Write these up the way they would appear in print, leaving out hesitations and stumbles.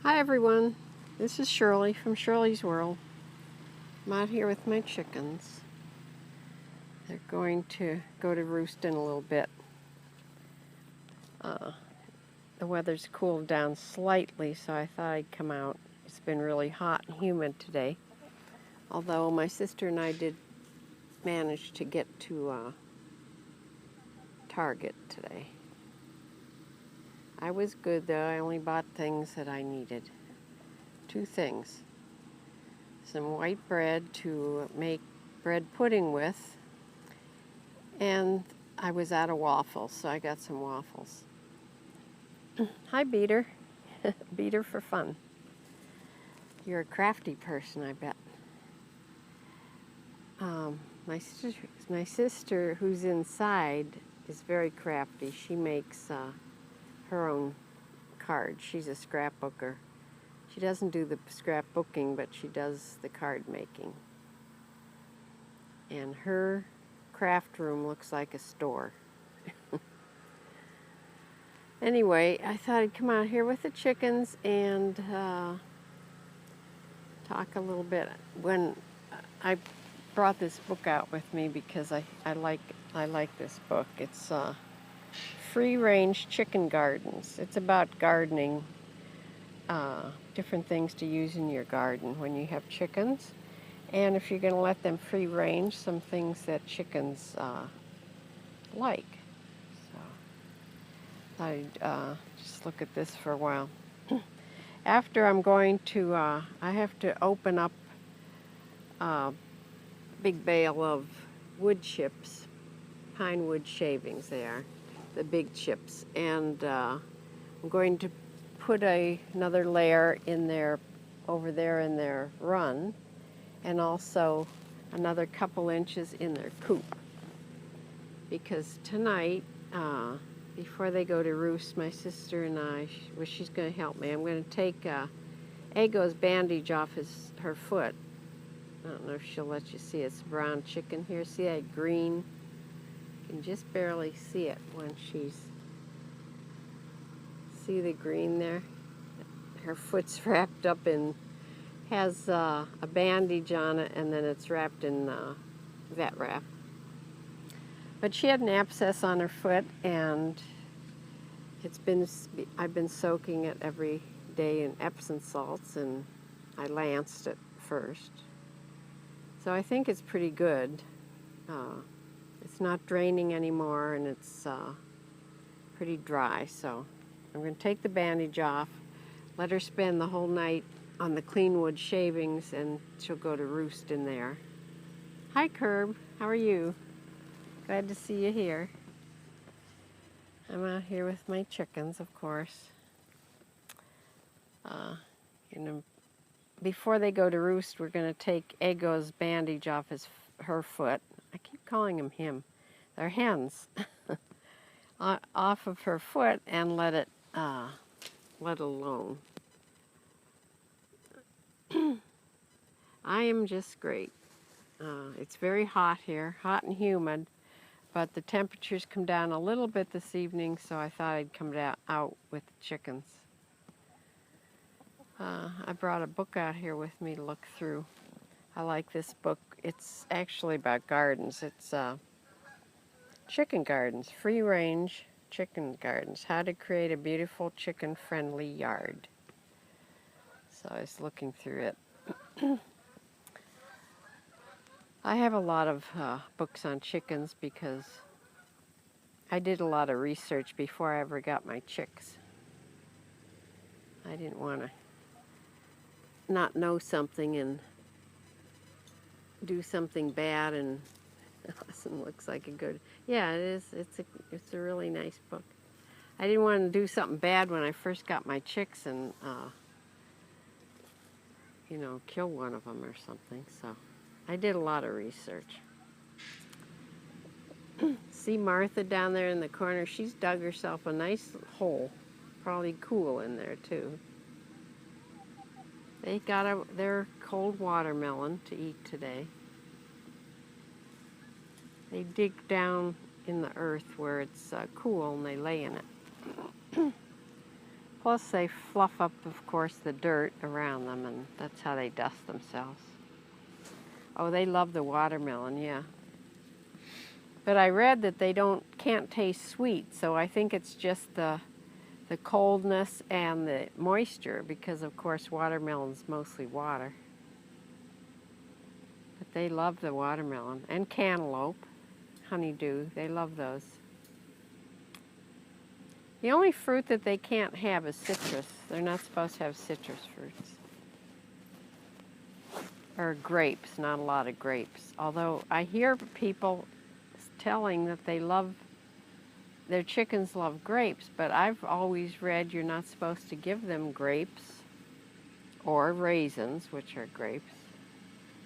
Hi everyone, this is Shirley from Shirley's World. I'm out here with my chickens. They're going to go to roost in a little bit. The weather's cooled down slightly, so I thought I'd come out. It's been really hot and humid today, although my sister and I did manage to get to Target today. I was good though. I only bought things that I needed. 2 things. Some white bread to make bread pudding with, and I was out of waffles, so I got some waffles. Hi, Beater. Beater for fun. You're a crafty person, I bet. My sister, who's inside, is very crafty. She makes her own cards. She's a scrapbooker. She doesn't do the scrapbooking, but she does the card making. And her craft room looks like a store. Anyway, I thought I'd come out here with the chickens and talk a little bit. When I brought this book out with me because I like this book. It's Free Range Chicken Gardens. It's about gardening, different things to use in your garden when you have chickens. And if you're going to let them free range, some things that chickens like. So I'd just look at this for a while. After I'm going to, I have to open up a big bale of wood chips, pine wood shavings they are, the big chips. And I'm going to put another layer in there, over there in their run, and also another couple inches in their coop. Because tonight, before they go to roost, my sister and I, she's going to help me. I'm going to take Ego's bandage off her foot. I don't know if she'll let you see it. It's a brown chicken here. See that green? You can just barely see it when see the green there? Her foot's wrapped up in, has a bandage on it, and then it's wrapped in vet wrap. But she had an abscess on her foot, and I've been soaking it every day in Epsom salts, and I lanced it first. So I think it's pretty good. It's not draining anymore, and it's pretty dry. So I'm going to take the bandage off, let her spend the whole night on the clean wood shavings, and she'll go to roost in there. Hi, Curb. How are you? Glad to see you here. I'm out here with my chickens, of course. Before they go to roost, we're going to take Ego's bandage off her foot. I keep calling him. They're hens. Off of her foot and let it alone. I am just great. It's very hot here, hot and humid, but the temperatures come down a little bit this evening, so I thought I'd come out with the chickens. I brought a book out here with me to look through. I like this book. It's actually about gardens. It's chicken gardens, free range chicken gardens, how to create a beautiful chicken-friendly yard. So I was looking through it. I have a lot of books on chickens because I did a lot of research before I ever got my chicks. I didn't want to not know something and do something bad, and Awesome looks like a good, yeah, it is. It's a really nice book. I didn't want to do something bad when I first got my chicks and you know, kill one of them or something. So I did a lot of research. See Martha down there in the corner? She's dug herself a nice hole. Probably cool in there too. They got their cold watermelon to eat today. They dig down in the earth where it's cool and they lay in it. Plus they fluff up, of course, the dirt around them, and that's how they dust themselves. Oh, they love the watermelon, yeah. But I read that they can't taste sweet, so I think it's just the coldness and the moisture, because of course watermelon's mostly water. But they love the watermelon, and cantaloupe, honeydew, they love those. The only fruit that they can't have is citrus. They're not supposed to have citrus fruits. Or grapes, not a lot of grapes. Although I hear people telling that their chickens love grapes, but I've always read you're not supposed to give them grapes or raisins, which are grapes.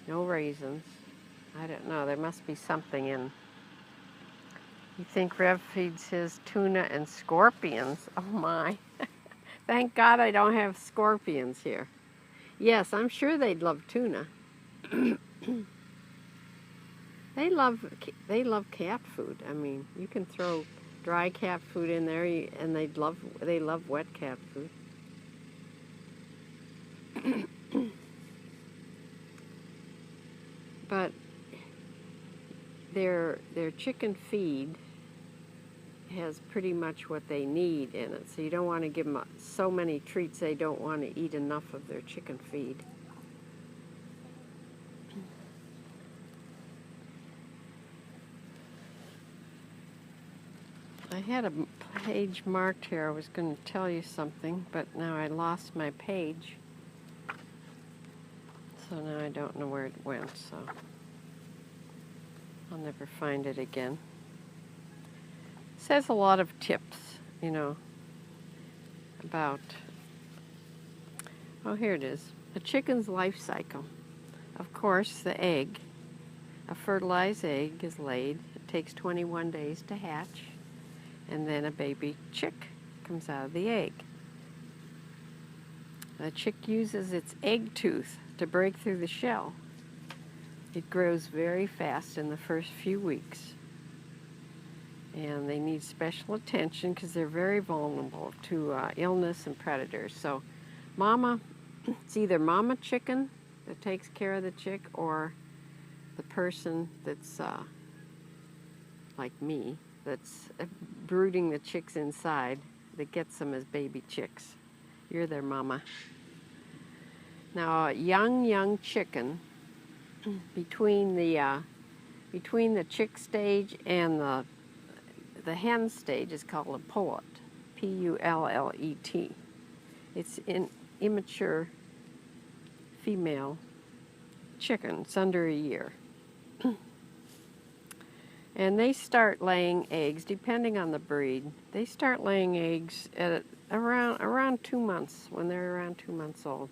No raisins. I don't know, there must be something in. You think Rev feeds his tuna and scorpions? Oh my. Thank God I don't have scorpions here. Yes, I'm sure they'd love tuna. They love cat food. I mean, you can throw dry cat food in there, and they love wet cat food. But their chicken feed has pretty much what they need in it, so you don't want to give them so many treats they don't want to eat enough of their chicken feed. I had a page marked here. I was going to tell you something, but now I lost my page. So now I don't know where it went, so I'll never find it again. It says a lot of tips, you know, about, oh, here it is. A chicken's life cycle. Of course, the egg. A fertilized egg is laid. It takes 21 days to hatch. And then a baby chick comes out of the egg. The chick uses its egg tooth to break through the shell. It grows very fast in the first few weeks. And they need special attention because they're very vulnerable to illness and predators. So it's either mama chicken that takes care of the chick, or the person that's like me, that's brooding the chicks inside, that gets them as baby chicks. You're their mama. Now, a young chicken, between the chick stage and the hen stage, is called a pullet, P-U-L-L-E-T. It's an immature female chicken. It's under a year. And they start laying eggs, depending on the breed. They start laying eggs at around 2 months, when they're around 2 months old.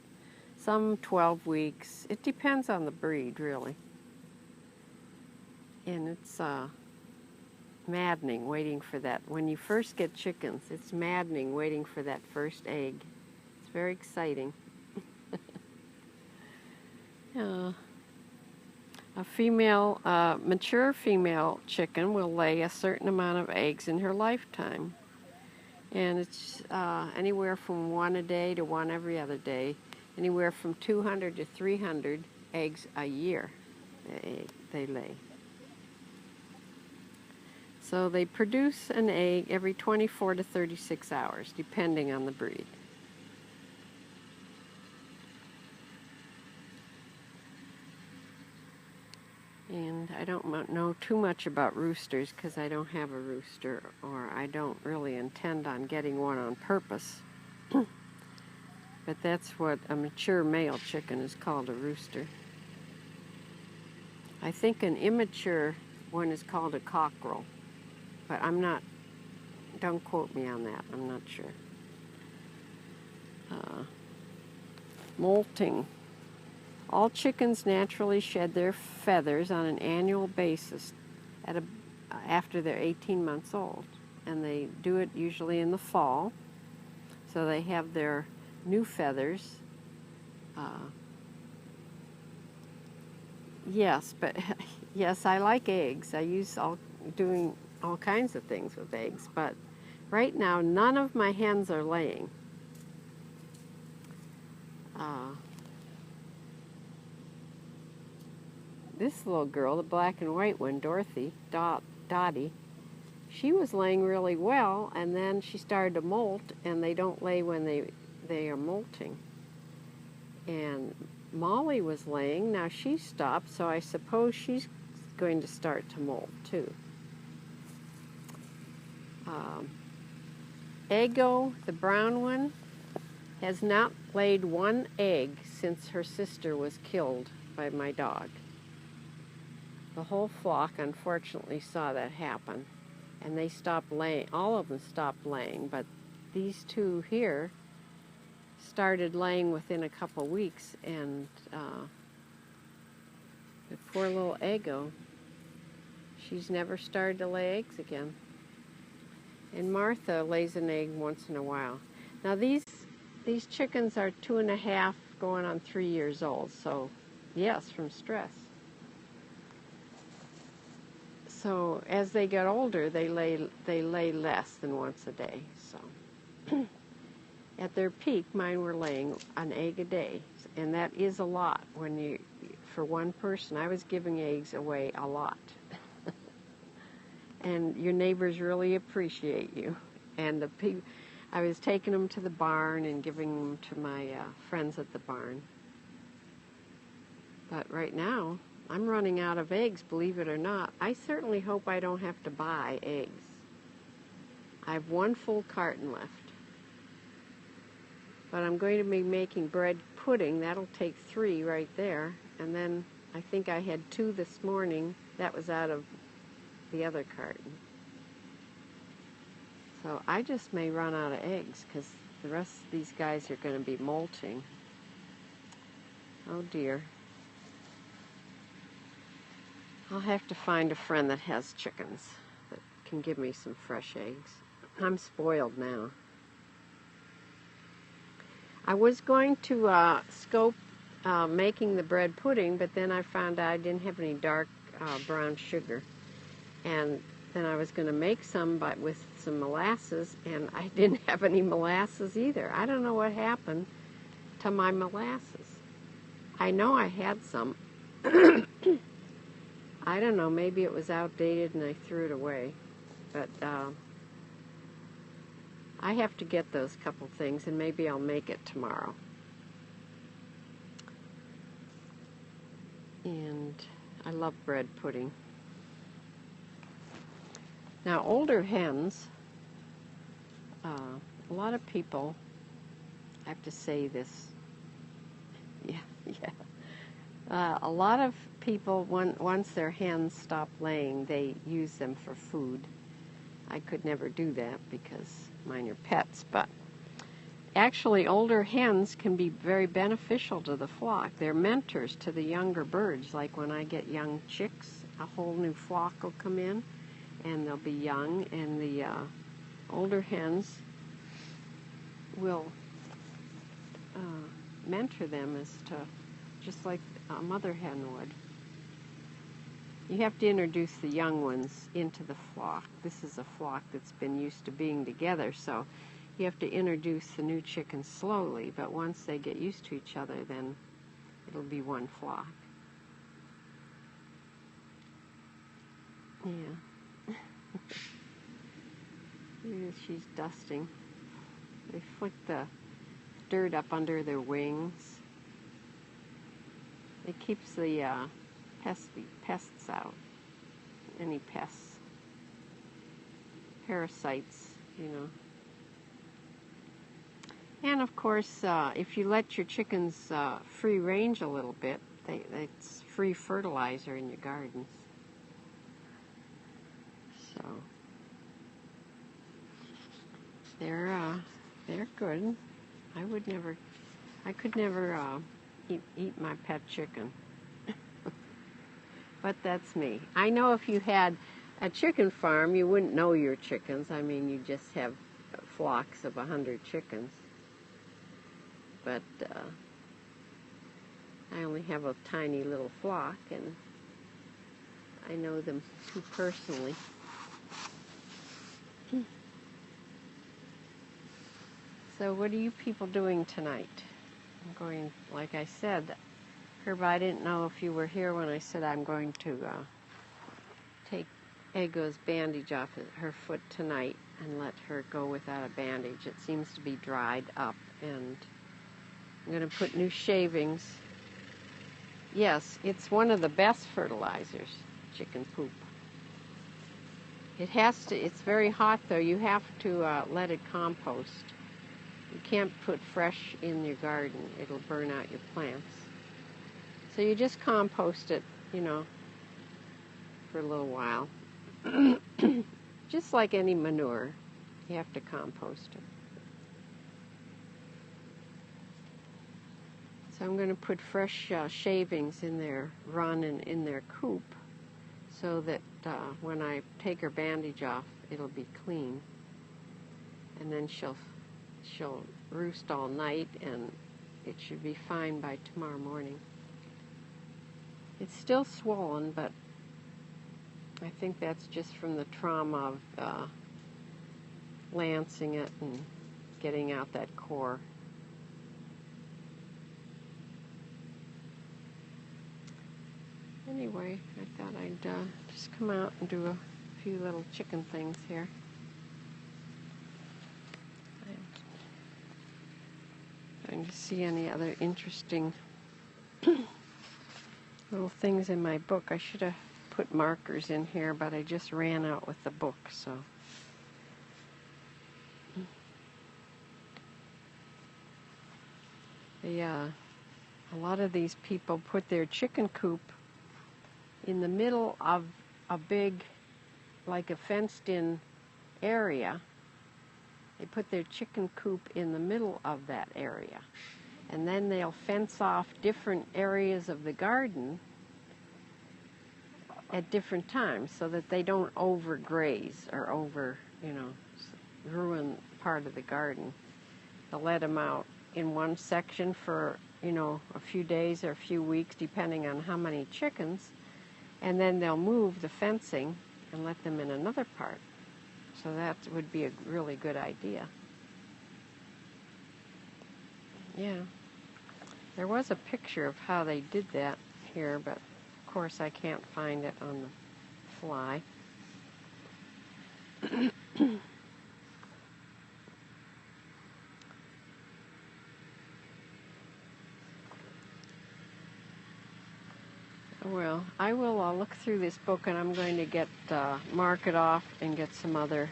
Some 12 weeks. It depends on the breed, really. And it's maddening waiting for that. When you first get chickens, it's maddening waiting for that first egg. It's very exciting. A mature female chicken will lay a certain amount of eggs in her lifetime. And it's anywhere from 1 a day to 1 every other day. Anywhere from 200 to 300 eggs a year they lay. So they produce an egg every 24 to 36 hours, depending on the breed. And I don't know too much about roosters because I don't have a rooster, or I don't really intend on getting one on purpose. But that's what a mature male chicken is called, a rooster. I think an immature one is called a cockerel, but don't quote me on that, I'm not sure. Molting. All chickens naturally shed their feathers on an annual basis after they're 18 months old. And they do it usually in the fall. So they have their new feathers. Yes, I like eggs. I use doing all kinds of things with eggs. But right now, none of my hens are laying. This little girl, the black and white one, Dottie, she was laying really well, and then she started to molt, and they don't lay when they are molting. And Molly was laying. Now she stopped, so I suppose she's going to start to molt too. Eggo, the brown one, has not laid one egg since her sister was killed by my dog. The whole flock, unfortunately, saw that happen, and they stopped laying. All of them stopped laying, but these two here started laying within a couple weeks, and the poor little Eggo, she's never started to lay eggs again. And Martha lays an egg once in a while. Now these chickens are 2.5 going on 3 years old, so yes, from stress. So as they get older, they lay less than once a day. So at their peak, mine were laying an egg a day, and that is a lot for one person. I was giving eggs away a lot. And your neighbors really appreciate you. And I was taking them to the barn and giving them to my friends at the barn. But right now, I'm running out of eggs, believe it or not. I certainly hope I don't have to buy eggs. I have 1 full carton left. But I'm going to be making bread pudding. That'll take 3 right there. And then I think I had 2 this morning. That was out of the other carton. So I just may run out of eggs because the rest of these guys are going to be molting. Oh dear. I'll have to find a friend that has chickens that can give me some fresh eggs. I'm spoiled now. I was going to scope making the bread pudding, but then I found out I didn't have any dark brown sugar. And then I was going to make some, but with some molasses, and I didn't have any molasses either. I don't know what happened to my molasses. I know I had some. I don't know, maybe it was outdated and I threw it away. But I have to get those couple things, and maybe I'll make it tomorrow. And I love bread pudding. Now, older hens, a lot of people, I have to say this, a lot of people, once their hens stop laying, they use them for food. I could never do that because mine are pets, but actually older hens can be very beneficial to the flock. They're mentors to the younger birds. Like when I get young chicks, a whole new flock will come in, and they'll be young, and the older hens will mentor them as to, just like a mother hen would. You have to introduce the young ones into the flock. This is a flock that's been used to being together, so you have to introduce the new chickens slowly, but once they get used to each other, then it'll be one flock. Yeah. She's dusting. They flick the dirt up under their wings. It keeps the pests out. Any pests. Parasites, you know. And of course, if you let your chickens free range a little bit, it's free fertilizer in your gardens. So they're good. I could never eat my pet chicken. But that's me. I know if you had a chicken farm, you wouldn't know your chickens. I mean, you just have flocks of 100 chickens. But I only have a tiny little flock, and I know them too personally. So what are you people doing tonight? I'm going, like I said, Herb, I didn't know if you were here when I said I'm going to take Ego's bandage off her foot tonight and let her go without a bandage. It seems to be dried up, and I'm going to put new shavings. Yes, it's one of the best fertilizers, chicken poop. It has to, it's very hot though. You have to let it compost. You can't put fresh in your garden. It'll burn out your plants. So you just compost it, you know, for a little while. Just like any manure, you have to compost it. So I'm going to put fresh shavings in their run and in their coop so that when I take her bandage off, it'll be clean. And then she'll roost all night, and it should be fine by tomorrow morning. It's still swollen, but I think that's just from the trauma of lancing it and getting out that core. Anyway, I thought I'd just come out and do a few little chicken things here. I'm trying to see any other interesting little things in my book. I should have put markers in here, but I just ran out with the book, so. A lot of these people put their chicken coop in the middle of a big, like a fenced-in area. They put their chicken coop in the middle of that area. And then they'll fence off different areas of the garden at different times so that they don't overgraze or ruin part of the garden. They'll let them out in one section for, a few days or a few weeks, depending on how many chickens, and then they'll move the fencing and let them in another part. So that would be a really good idea. Yeah. There was a picture of how they did that here, but of course I can't find it on the fly. Well, I will look through this book, and I'm going to mark it off and get some other,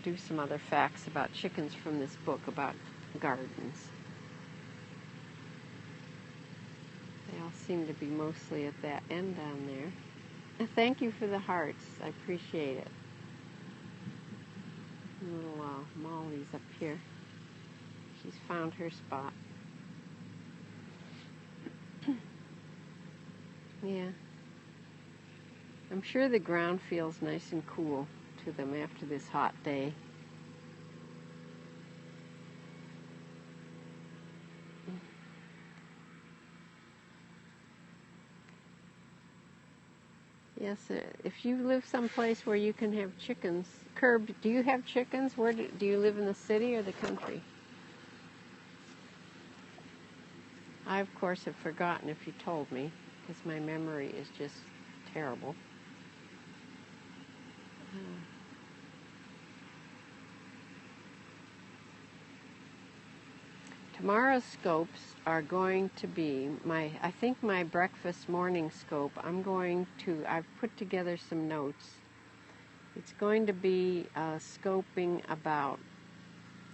do some other facts about chickens from this book about gardens. They all seem to be mostly at that end down there. Thank you for the hearts. I appreciate it. Little Molly's up here. She's found her spot. Yeah. I'm sure the ground feels nice and cool to them after this hot day. Yes, if you live someplace where you can have chickens. Curb, do you have chickens? Where do you live in the city or the country? I, of course, have forgotten if you told me, because my memory is just terrible. Tomorrow's scopes are going to be I think my breakfast morning scope. I've put together some notes. It's going to be scoping about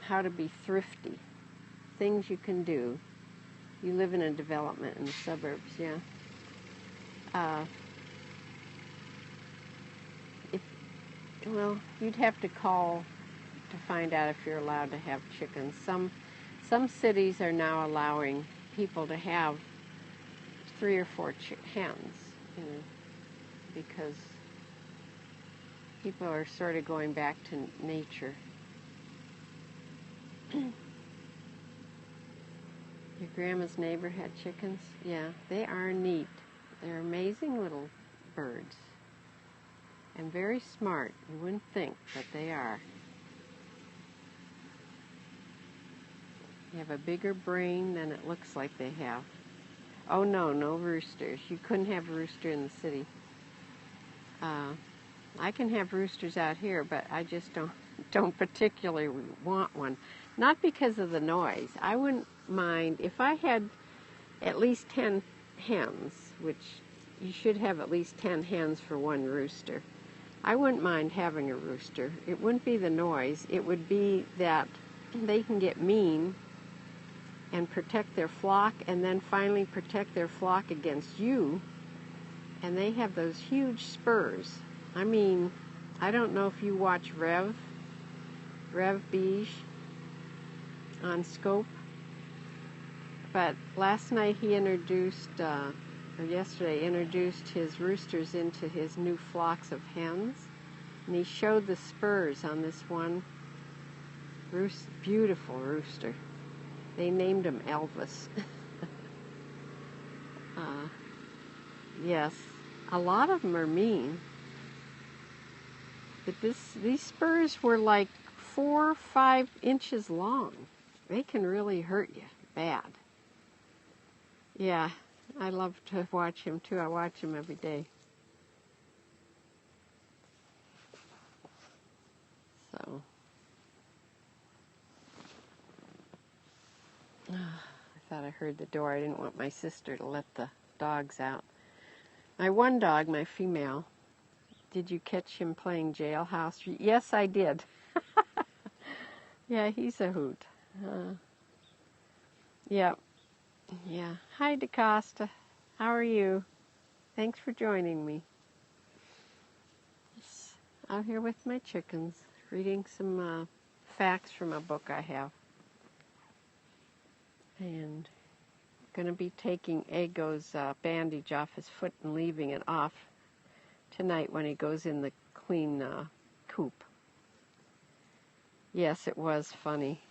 how to be thrifty, things you can do. You live in a development in the suburbs, yeah. You'd have to call to find out if you're allowed to have chickens. Some cities are now allowing people to have 3 or 4 hens, because people are sort of going back to nature. Your grandma's neighbor had chickens? Yeah, they are neat. They're amazing little birds. And very smart. You wouldn't think, but they are. They have a bigger brain than it looks like they have. Oh no, no roosters. You couldn't have a rooster in the city. I can have roosters out here, but I just don't particularly want one. Not because of the noise. I wouldn't mind if I had at least 10 hens, which you should have at least 10 hens for one rooster. I wouldn't mind having a rooster. It wouldn't be the noise. It would be that they can get mean and protect their flock, and then finally protect their flock against you. And they have those huge spurs. I mean, I don't know if you watch Rev Beige on Scope, but last night he introduced, or yesterday, introduced his roosters into his new flocks of hens. And he showed the spurs on this one beautiful rooster. They named him Elvis. Yes, a lot of them are mean. But these spurs were like 4 or 5 inches long. They can really hurt you bad. Yeah, I love to watch him too. I watch him every day. So, I thought I heard the door. I didn't want my sister to let the dogs out. My one dog, my female, did you catch him playing jailhouse? Yes, I did. Yeah, he's a hoot. Yep. Yeah. Hi, DaCosta. How are you? Thanks for joining me. Just out here with my chickens, reading some facts from a book I have. And going to be taking Ego's bandage off his foot and leaving it off tonight when he goes in the clean coop. Yes, it was funny.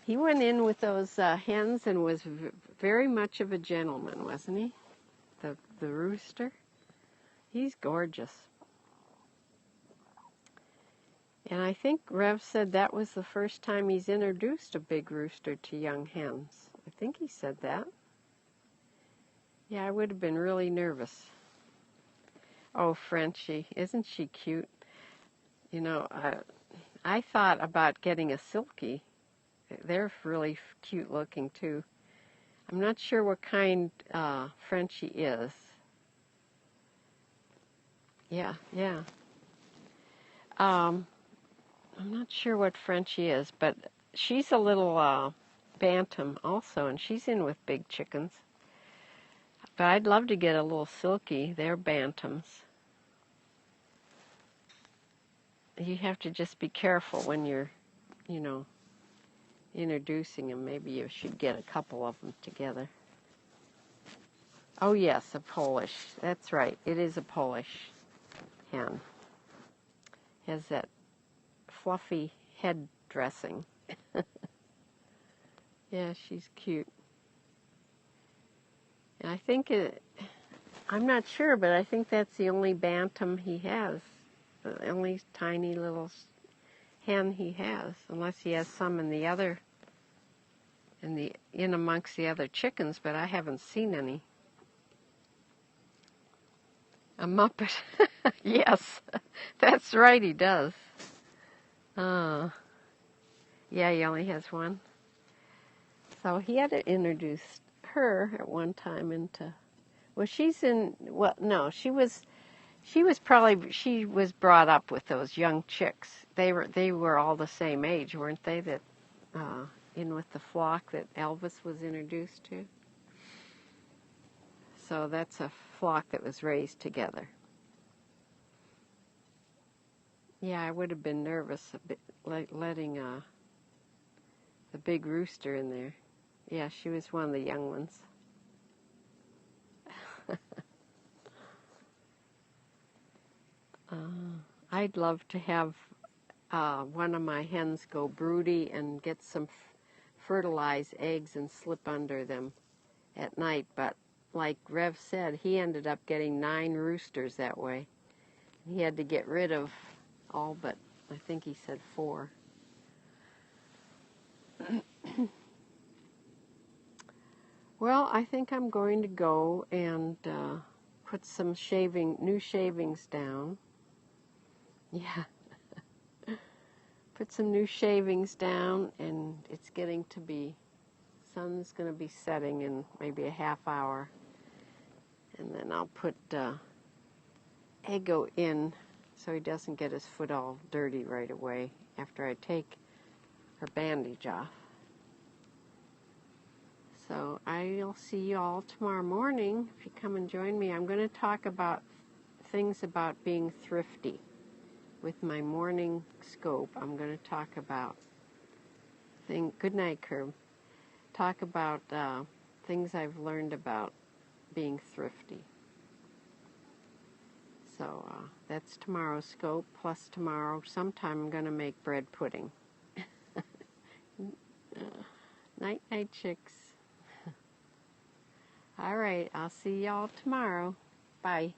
He went in with those hens and was very much of a gentleman, wasn't he? The rooster. He's gorgeous. And I think Rev said that was the first time he's introduced a big rooster to young hens. I think he said that. Yeah, I would have been really nervous. Oh, Frenchie, isn't she cute? You know, I thought about getting a silkie. They're really cute looking too. I'm not sure what kind Frenchie is. Yeah. I'm not sure what Frenchie is, but she's a little bantam also, and she's in with big chickens. But I'd love to get a little silkie. They're bantams. You have to just be careful when you're, introducing them. Maybe you should get a couple of them together. Oh yes, a Polish. That's right. It is a Polish hen. Has that fluffy head dressing. Yeah, she's cute. And I think I'm not sure, but I think that's the only bantam he has. The only tiny little hen he has, unless he has some in in amongst the other chickens, but I haven't seen any. A Muppet. Yes, that's right, he does. Yeah, he only has one. So he had to introduce her at one time into, well, she was brought up with those young chicks. They were all the same age, weren't they, that in with the flock that Elvis was introduced to? So that's a flock that was raised together. Yeah, I would have been nervous a bit, letting the big rooster in there. Yeah, she was one of the young ones. I'd love to have one of my hens go broody and get some fertilized eggs and slip under them at night, but like Rev said, he ended up getting 9 roosters that way. He had to get rid of all but, I think he said 4. Well, I think I'm going to go and put some new shavings down. Yeah. Put some new shavings down, and it's getting to be, sun's going to be setting in maybe a half hour. And then I'll put Ego in so he doesn't get his foot all dirty right away after I take her bandage off. So I'll see you all tomorrow morning if you come and join me. I'm going to talk about things about being thrifty. With my morning scope, I'm going to talk about good night, Curb. Talk about things I've learned about being thrifty. So that's tomorrow's scope, plus tomorrow sometime I'm going to make bread pudding. Night, night, chicks. All right, I'll see y'all tomorrow. Bye.